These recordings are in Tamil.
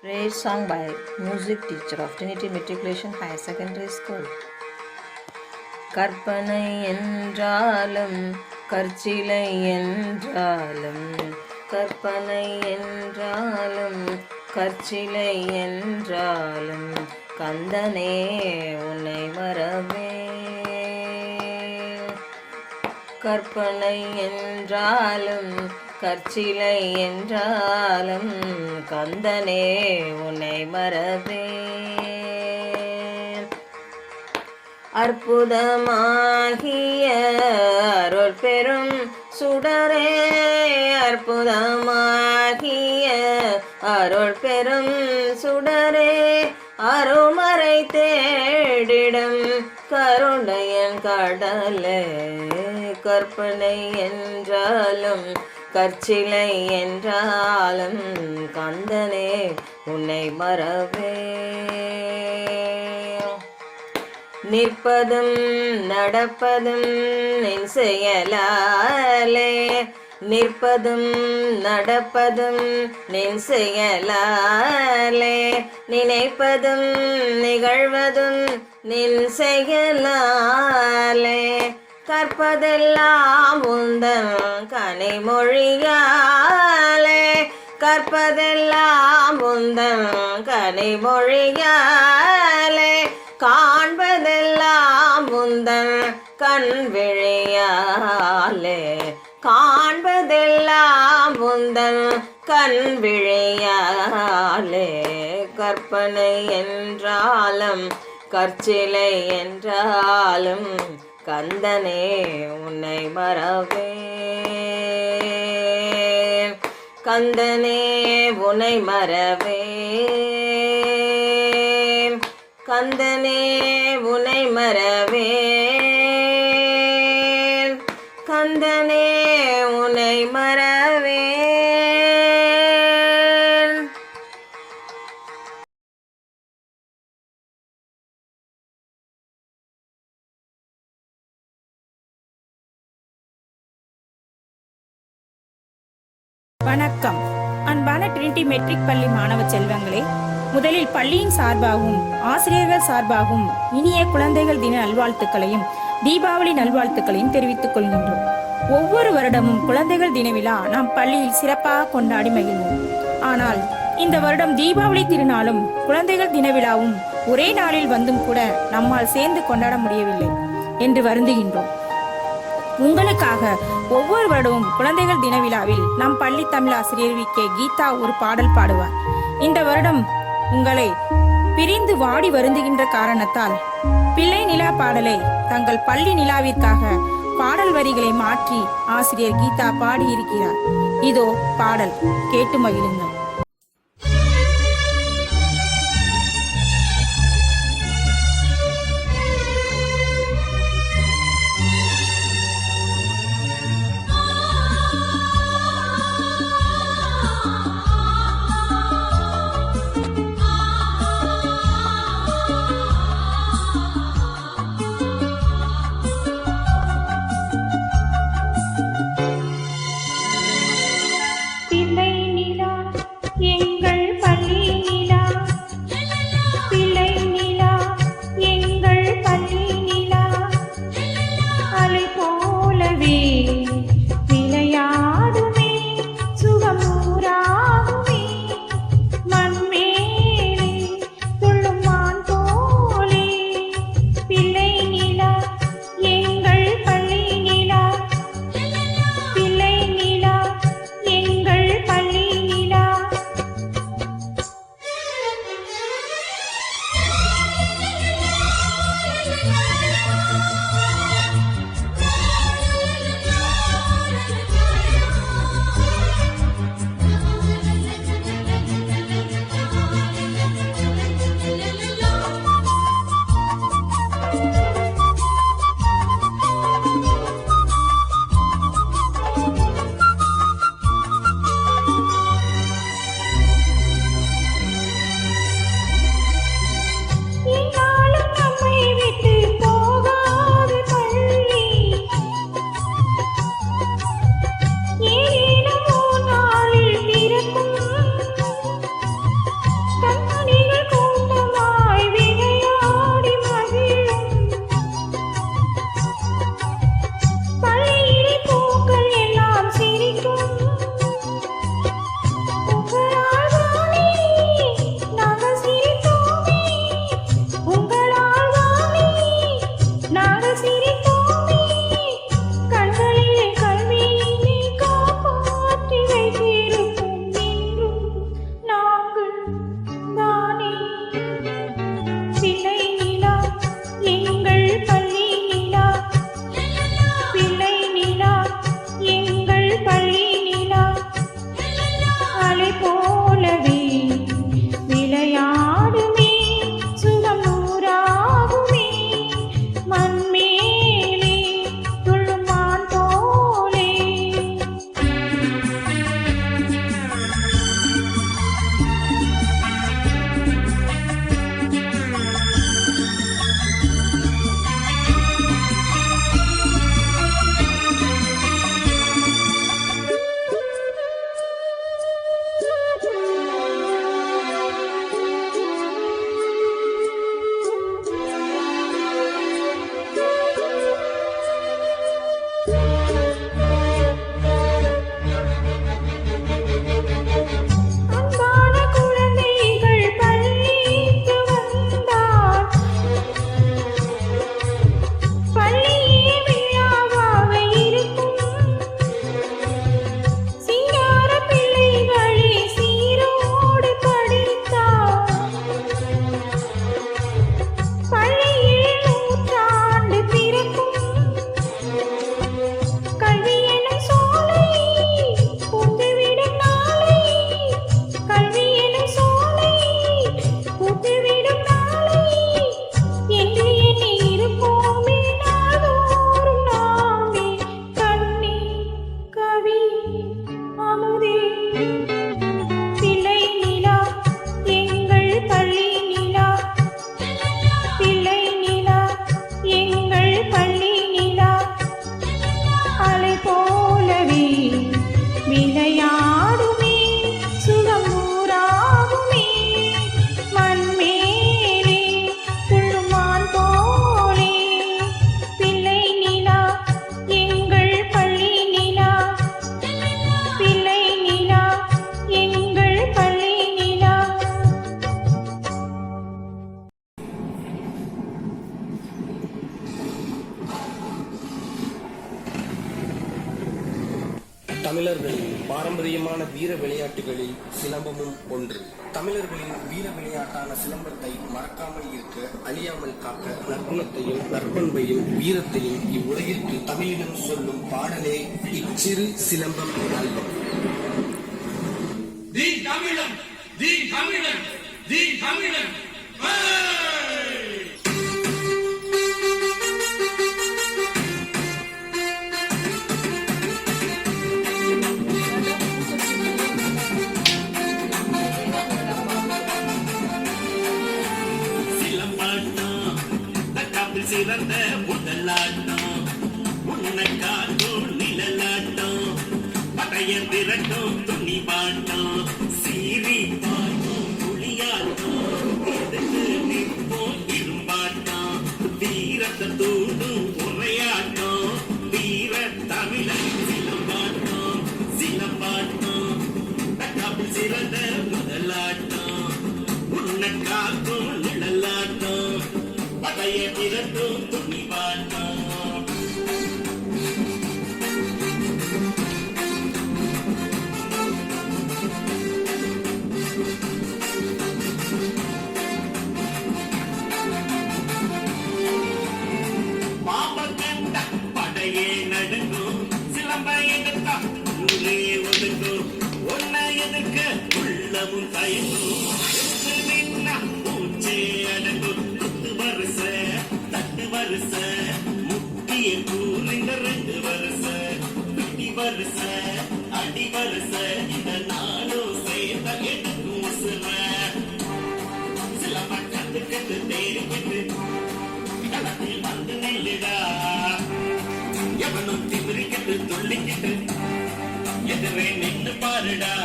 Prayer song by music teacher of Trinity Matriculation Higher Secondary School. கற்பனை என்றாலும் கற்சிலை என்றாலும் கற்பனை என்றாலும் கற்சிலை என்றாலும் கந்தனே உன்னை மறவே. கற்பனை என்றாலும் கற்சிலை என்றாலும் கந்தனே உன்னை மறவே. அற்புதமாகிய அருள் பெரும் சுடரே, அற்புதமாகிய அருள் பெரும் சுடரே, அருள்மறை தேடிடும் கருணையன் கடலே. கற்பனை என்றாலும் கற்சிலை என்றாலும் கந்தனே உன்னை மறவே. நிற்பதும் நடப்பதும் நின் செயலாலே, நிற்பதும் நடப்பதும் நின் செயலாலே, நினைப்பதும் நிகழ்வதும் நின் செயலாலே, கற்பதெல்லாம் உந்தன் கனிமொழியாலே, கற்பதெல்லாம் உந்தன் கனிமொழியாலே, காண்பதெல்லாம் உந்தன் கண் விழியாலே, காண்பதெல்லாம் உந்தன் கண் விழியாலே. கற்பனை என்றாலும் கற்சிலை என்றாலும் கந்தனே உன்னை மறவே. கந்தனே உன்னை மறவே. கந்தனே உன்னை மறவே. கந்தனே உன்னை மறவே. வணக்கம். அன்பான ட்ரினிட்டி மெட்ரிக் பள்ளி மாணவ செல்வங்களே, முதலில் பள்ளியின் சார்பாகவும் ஆசிரியர்கள் சார்பாகவும் இனிய குழந்தைகள் தின நல்வாழ்த்துக்களையும் தீபாவளி நல்வாழ்த்துக்களையும் தெரிவித்துக் கொள்கின்றோம். ஒவ்வொரு வருடமும் குழந்தைகள் தின விழா நாம் பள்ளியில் சிறப்பாக கொண்டாடி மகிழ்வோம். ஆனால் இந்த வருடம் தீபாவளி திருநாளும் குழந்தைகள் தின விழாவும் ஒரே நாளில் வந்தும் கூட நம்மால் சேர்ந்து கொண்டாட முடியவில்லை என்று வருந்துகின்றோம். உங்களுக்காக ஒவ்வொரு வருடமும் குழந்தைகள் தின விழாவில் நம் பள்ளி தமிழ் ஆசிரியர் வி.கே. கீதா ஒரு பாடல் பாடுவார். இந்த வருடம் உங்களை பிரிந்து வாடி வருந்துகின்ற காரணத்தால் பிள்ளை நிலா பாடலை தங்கள் பள்ளி நிலாவிற்காக பாடல் வரிகளை மாற்றி ஆசிரியர் கீதா பாடியிருக்கிறார். இதோ பாடல், கேட்டு மகிழுங்கள். பிள்ளை நிலா தமிழர்களின் பாரம்பரியமான வீர விளையாட்டுகளில் சிலம்பமும் ஒன்று. தமிழர்களின் வீர விளையாட்டான சிலம்பத்தை மறக்காமல் இருக்க, அழியாமல் காக்க, நற்குணத்தையும் நற்பண்பையும் வீரத்தையும் இவ்வுலகிற்கு தமிழினம் சொல்லும் பாடலே இச்சிறு சிலம்பம் ஆல்பம். தி தமிழன், தி தமிழன், தி தமிழன். சிறந்த முதலாட்டம் உன்னை காட்டும் நிழலாட்டம் படைய திரட்டும் துணி பாட்டம் சீறி பாயும் புளியாட்டம் எதுக்கு நிற்போம் இரும்பாட்டம் வீரத்தை தூண்டும் உரையாட்டம் வீர தமிழன் சிலம்பாட்டம் சிலம்பாட்டம் தக்காப்பில் சிறந்த முதலாட்டம் உன்னை காக்கும் நிழலாட்டம் படைய திரட்டும் துணி பாட்டம். பாம்பம் கண்ட படையே நடுங்கும் சிலம்ப எடுத்தா ஊரே ஒதுங்கும் ஒன்ன எதுக்க உள்ளமும் தயங்கும் பூச்சே அடங்கும் வருஷ முக்கிய கூறிந்த 2 வருஷ பிடி வருஷ அடி வருஷ இந்த நாளும் சேர்ந்த எடுக்கும் உசுர சிலம்ப கத்துக்கிட்டு தேடிக்கிட்டு களத்தில் வந்து நெல்லிடா எவனும் திமிரிக்கிட்டு துள்ளிக்கிட்டு எதிரே நின்று பாருடா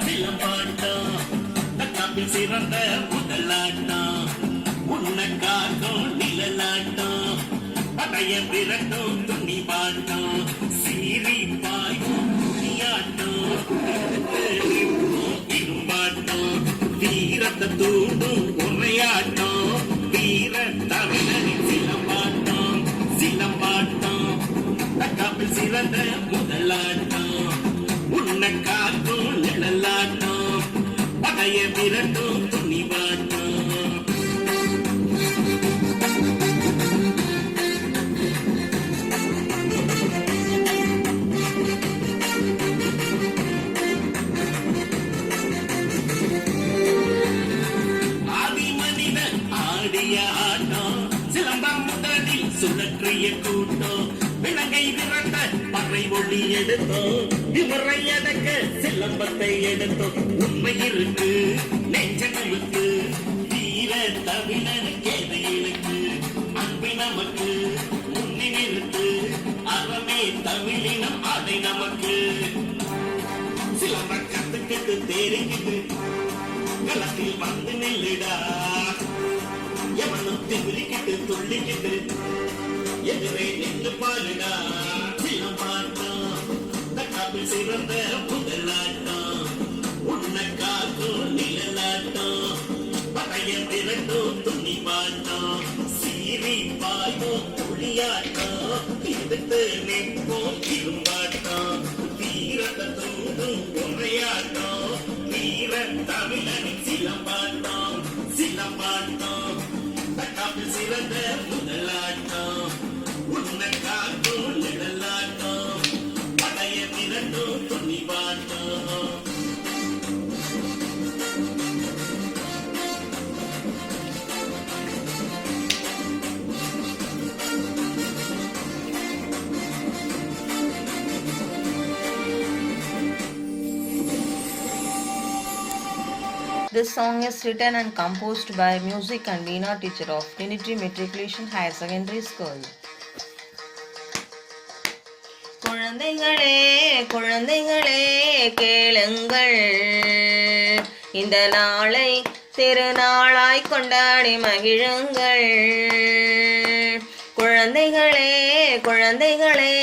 சிலம்பாட்டம் தக்காப்பில் சிறந்த முதலாட்டம் உன்னை காக்கும் நிழலாட்டம் படைய விரட்டும் துணி பாட்டம் சீறி பாயும் துணியாட்டம் இரும்பாட்டம் வீரத்தை தூண்டும் உரையாட்டம் வீர தமிழனின் சிலம்பாட்டம் சிலம்பாட்டம் தக்காப்பில் சிறந்த முதலாட்டம் உன்னை காக்கும் நிழலாட்டம் படைய விரட்டும் துணி பாட்டம். சிலம்பம் முதலில் சுழற்றிய கூட்டம் விலங்கை விரட்ட பறை ஒளி எடுத்தோம் இவரை அடக்க சிலம்பத்தை எடுத்தோம் உண்மை இருக்கு நெஞ்சங்களுக்கு வீர தமிழனுக்கு எதையிருக்கு அன்பை நமக்கு முன்னி நிறுத்து அறமே தமிழினம் அதை நமக்கு சிலம்ப கத்துக்கிட்டு தேறிக்கிட்டு களத்தில் வந்து நெல்லிடா எவனும் திமிரிக்கிட்டு துள்ளிக்கிட்டு எதிரே நின்று பாருடா சிலம்பாட்டம் தக்காப்பில் சிறந்த முதலாட்டம் உன்னை காக்கும் நிழலாட்டம் படைய திரட்டும் துணி பாட்டம் சீறி பாயும் புளியாட்டம் எதிர்த்து நிற்போம் இரும்பாட்டம் வீரத்தை தூண்டும் உரையாட்டம் வீர தமிழனின் சிலம்பாட்டம் சிலம்பாட்டம் தக்காப்பில் சிறந்த முதலாட்டம் உன்னை காக்கும் நிழலாட்டம் படைய திரட்டும் துணி bottom. This song is written and composed by music and Veena teacher of Trinity Matriculation Higher Secondary School. குழந்தைகளே குழந்தைகளே கேளுங்கள், இந்த நாளை திருநாளாய் கொண்டாடி மகிழுங்கள். குழந்தைகளே குழந்தைகளே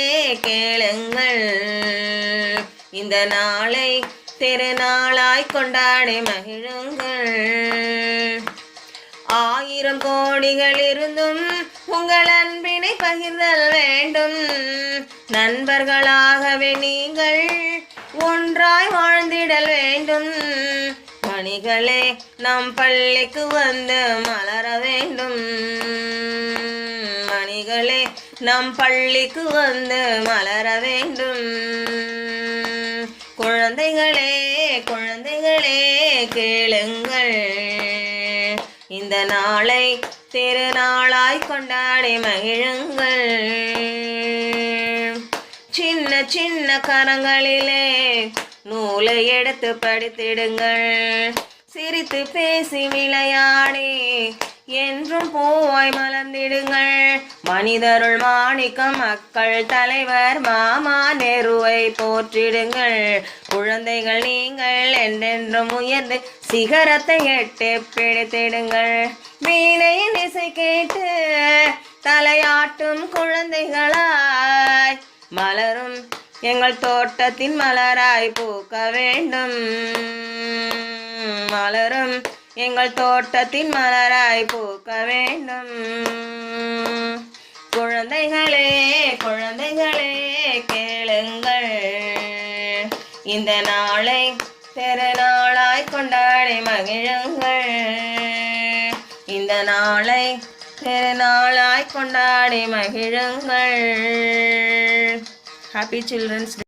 கேளுங்கள், இந்த நாளை திருநாளாய் கொண்டாடி மகிழுங்கள். 1000 கோடிகள் இருந்தும் உங்கள் அன்பினை பகிர்தல் வேண்டும். நண்பர்களாகவே நீங்கள் ஒன்றாய் வாழ்ந்திடல் வேண்டும். மணிகளே நம் பள்ளிக்கு வந்து மலர வேண்டும். மணிகளே நம் பள்ளிக்கு வந்து மலர வேண்டும். குழந்தைகளே குழந்தைகளே கேளுங்கள், இந்த நாளை திருநாளாய் கொண்டாடி மகிழுங்கள். சின்ன சின்ன கரங்களிலே நூலை எடுத்து படித்திடுங்கள். சிரித்து பேசி விளையாடி என்றும் பூவாய் மலர்ந்திடுங்கள். மனிதருள் மாணிக்கம் மக்கள் தலைவர் மாமா நேருவை போற்றிடுங்கள். குழந்தைகள் நீங்கள் என்றென்றும் உயர்ந்து சிகரத்தை எட்டு பிடித்திடுங்கள். வீணையின் இசை கேட்டு தலையாட்டும் குழந்தைகளாய் மலரும் எங்கள் தோட்டத்தின் மலராய் பூக்க வேண்டும். மலரும் எங்கள் தோட்டத்தின் மலராய் பூக்க வேண்டும். குழந்தைகளே குழந்தைகளே கேளுங்கள், இந்த நாளை திருநாளாய் கொண்டாடி மகிழுங்கள். இந்த நாளை திருநாளாய் கொண்டாடி மகிழுங்கள். Happy Children's Day.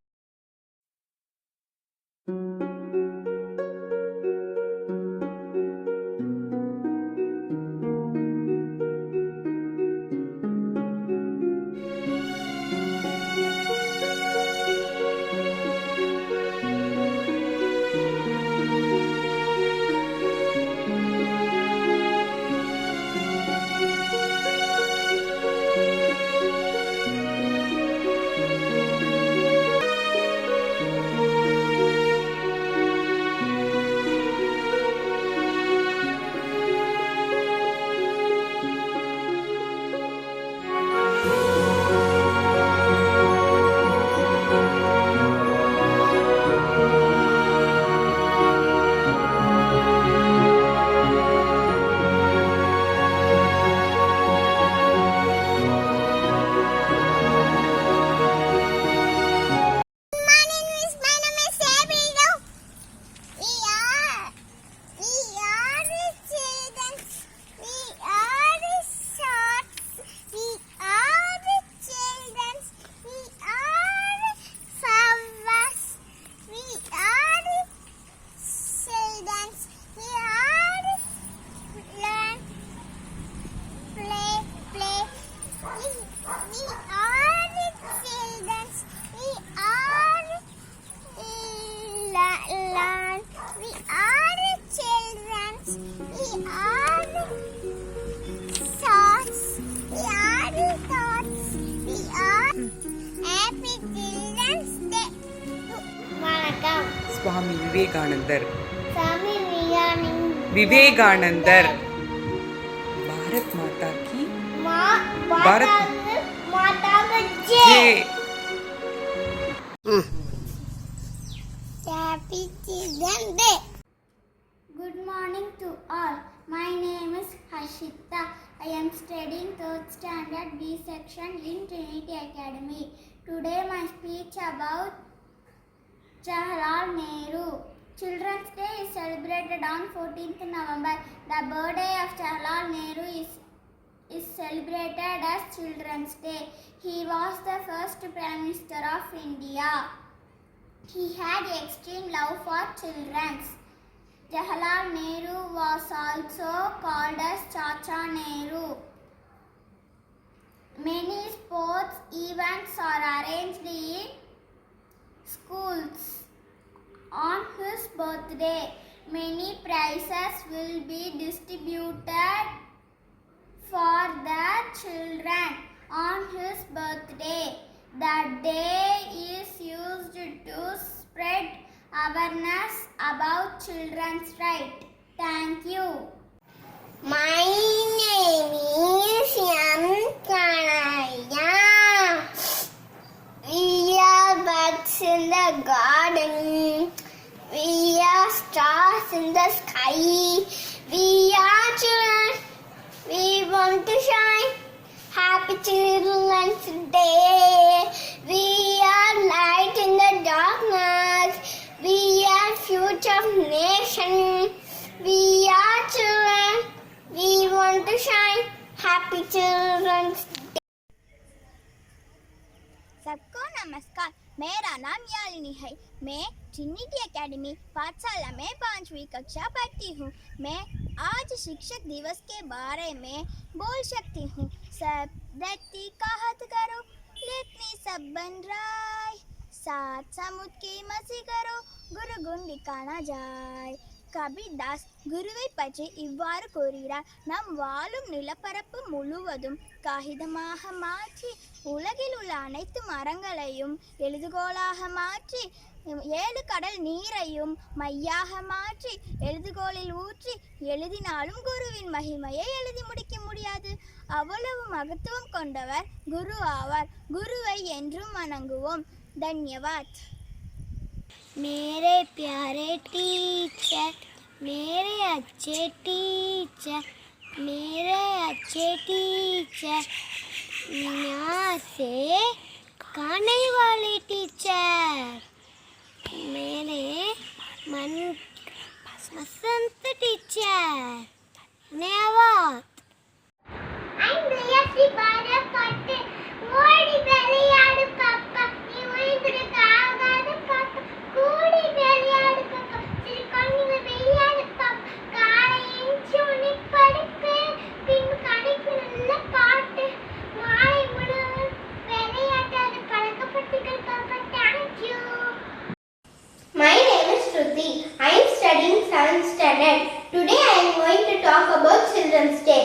स्वामी विवेकानंदर विवेकानंदर भारत माता की भारत माता जय। Happy Children's Day. Good morning to all. My name is Harshita. I am studying 3rd standard B section in Trinity Academy. Today my speech about Jawaharlal Nehru. Children's Day is celebrated on 14th November. The birthday of Jawaharlal Nehru is celebrated as Children's Day. He was the first Prime Minister of India. He had extreme love for children. Jawaharlal Nehru was also called as Chacha Nehru. Many sports events are arranged in schools on his birthday. Many prizes will be distributed for the children on his birthday. The day is used to spread awareness about children's rights. Thank you. My name is Yam Kanaya. We are birds in the garden. We are stars in the sky. We are children. We want to shine. Happy Children's Day. We are light in the darkness. nation. We are children. We want to shine. Happy Children's Day. सबको नमस्कार. मेरा नाम यालिनी है. मैं ट्रिनिटी एकेडमी पाठशाला में 5वीं कक्षा पढ़ती हूँ. मैं आज शिक्षक दिवस के बारे में बोल सकती हूँ. सब धरती का हाथ करो, लेखनी सब बन राय. सात समुद्र की मसी करो, गुरु गुंडी काना जाय. கபிதாஸ் குருவை பற்றி இவ்வாறு கூறுகிறார். நம் வாழும் நிலப்பரப்பு முழுவதும் காகிதமாக மாற்றி உலகில் உள்ள அனைத்து மரங்களையும் எழுதுகோலாக மாற்றி 7 கடல் நீரையும் மையாக மாற்றி எழுதுகோலில் ஊற்றி எழுதினாலும் குருவின் மகிமையை எழுதி முடிக்க முடியாது. அவ்வளவு மகத்துவம் கொண்டவர் குரு ஆவார். குருவை என்றும் வணங்குவோம். தன்யவாத். मेरे प्यारे टीचर, मेरे अच्छे टीचर, मेरे अच्छे टीचर, यहाँ से खाने वाले टीचर, मेरे मन पसंद टीचर. धन्यवाद. ஓடி விளையாடு பாப்பா, நீ உயிர்ந்திருக்காகாது பாப்பா. கூடி விளையாடு பாப்பா, சிறு குழந்தைங்க விளையாடு பாப்பா. காலை எஞ்சி உன்னை படிப்பு, பின் கடைக்கு நல்ல பாட்டு. மாலை முழுவதும் விளையாட்டாது பழக்கப்பட்டுகள் பாப்பா. Thank you. My name is Shruti. I am studying 7th standard. Today I am going to talk about Children's Day.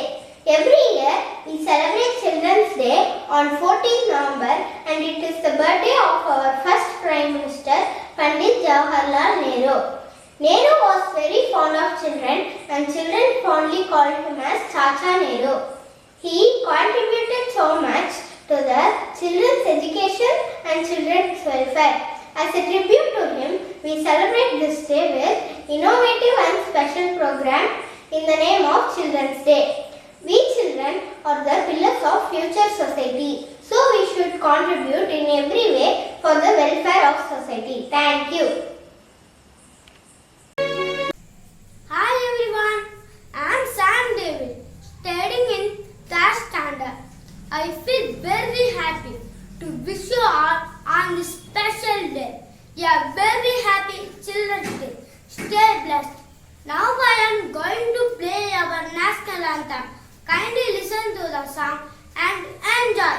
Every year we celebrate Children's Day on 14th November, and it is the birthday of our first Prime Minister Pandit Jawaharlal Nehru. Nehru was very fond of children, and children fondly called him as Chacha Nehru. He contributed so much to the children's education and children's welfare. As a tribute to him, we celebrate this day with innovative and special program in the name of Children's Day. We children are the pillars of future society, so we should contribute in every way for the welfare of society. Thank you. Hi everyone, I am Sam David, studying in 3rd standard. I feel very happy to wish you all on this special day. A very happy Children's Day. Stay blessed. Now I am going to play our national anthem. Kindly listen to the song and enjoy.